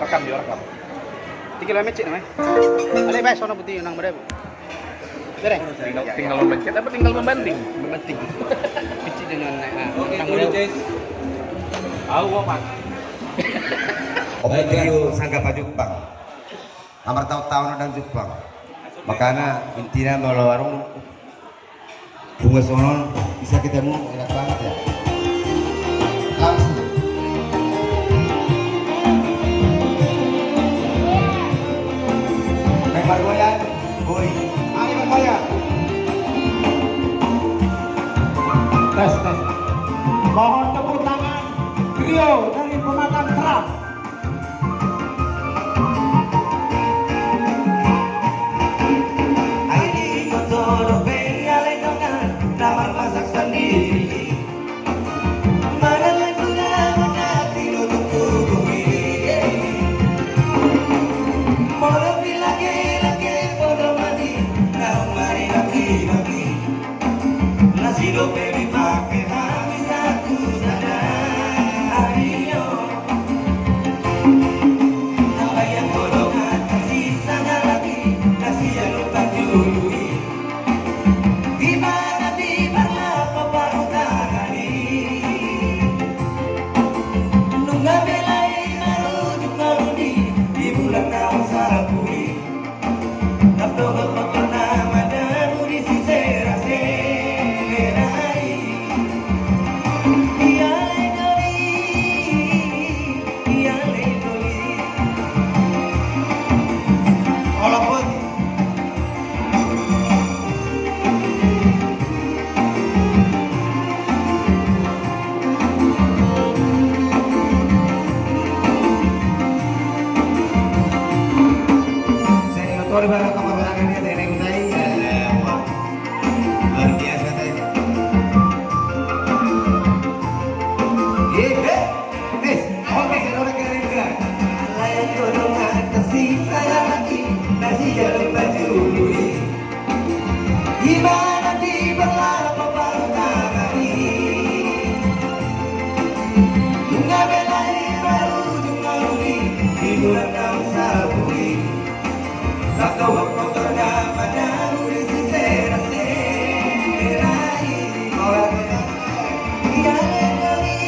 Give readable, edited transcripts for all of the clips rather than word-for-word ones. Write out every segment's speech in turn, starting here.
Rekam dia rekam. Tinggal mencet namanya. Ada baik sono putih nang berapa? Beres. Tinggal memencet apa tinggal membanting? Membanting. Mencet dengan Oke, nang tulis berapa? Jess. Tahu apa? Obat itu sangka Pak Jepang. Amar tahu-tahu dan Jepang. Makanya intinya kalau warung bunga sonon bisa ketemu enak banget ya. Langsung. Lempar goyang, boy. Ayo goyang. Tes. Mohon tepuk tangan trio dari pematang terang. Ini kotor pengalih dengan kamar masak sendiri. Mana lagunya menati untuk bumi. Bodoh lagi bodoh mati, kau mari mati. Nasi dope dipakai habis satu saja. Ayo, apa yang bodoh kasih sana lagi, kasih yang lupa dulu. Gimana di mana baru tadi? Nunggu belai baru juga di bulan tahun sarapui. Kapto pernah madaru di sisi raserai. Iya ledori. Walaupun Senator baru kemenangan dia dari saya. Luar biasa tadi. Oke, seorang keren kan? Layan golongan tersisa lagi, masih jadi baju duri. Gimana di berlapa baru tangani? Nunggu belai baru juga di bulan tahun sabui. Satu waktu ternama daru di sisi raserai. Iya ledori.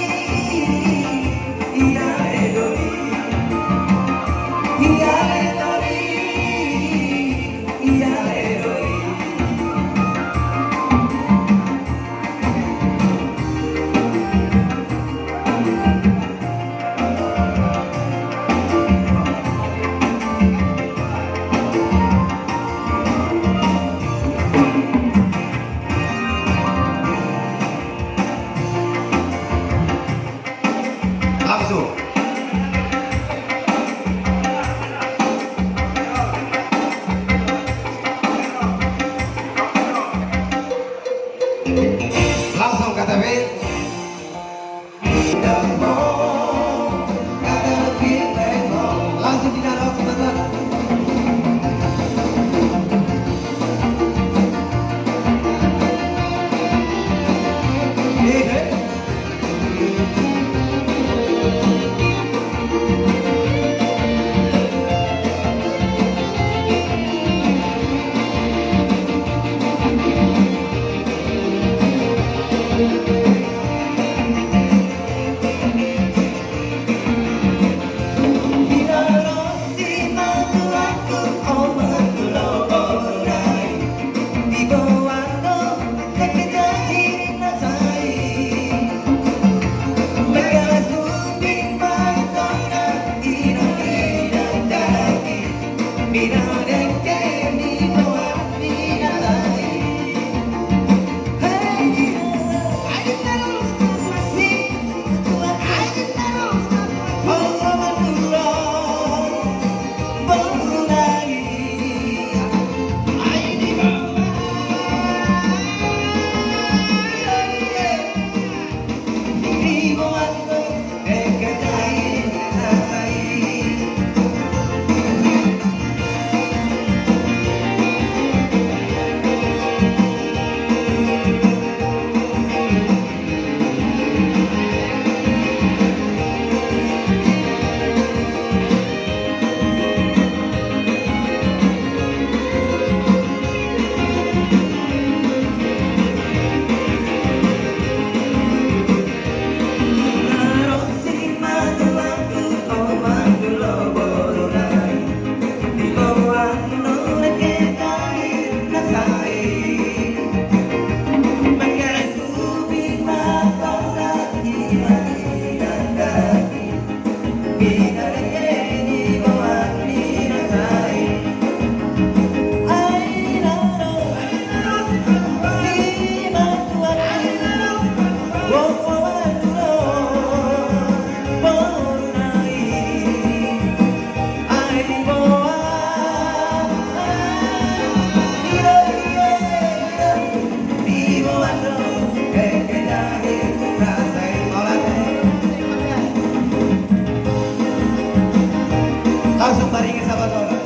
Langsung baringi sahabat orang.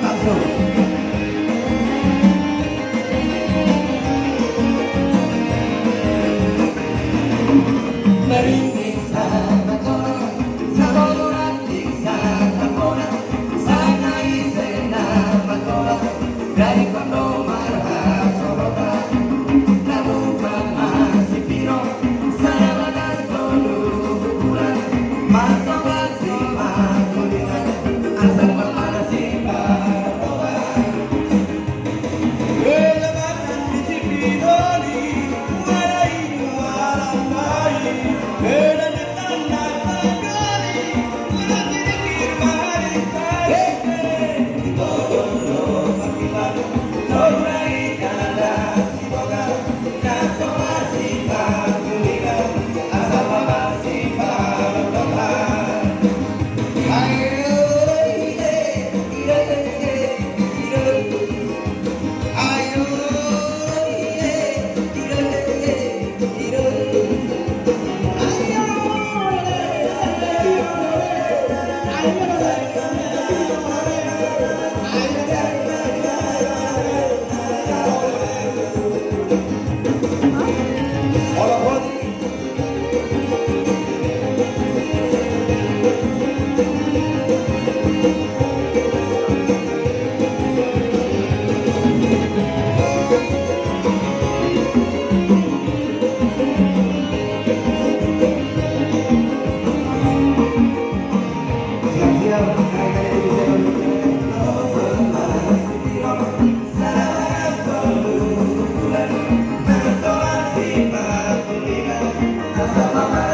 Langsung. Baringi sahabat orang, sahabat orang di sahabat orang, sana isena matola dari kondo marha soroka, namun masih piro, sana badan kondo bulan, masuk masih makulinan, asal masih baroba. Kelemahan di Cipinoli, mulai malam bayi, kelanjutan natal kali, lagi dikir mari kali, di bodoh makilan, sorai kada si boga, naso masih bakulinan, asal masih baroba. Ayo ide, ide, ide, ayo Sama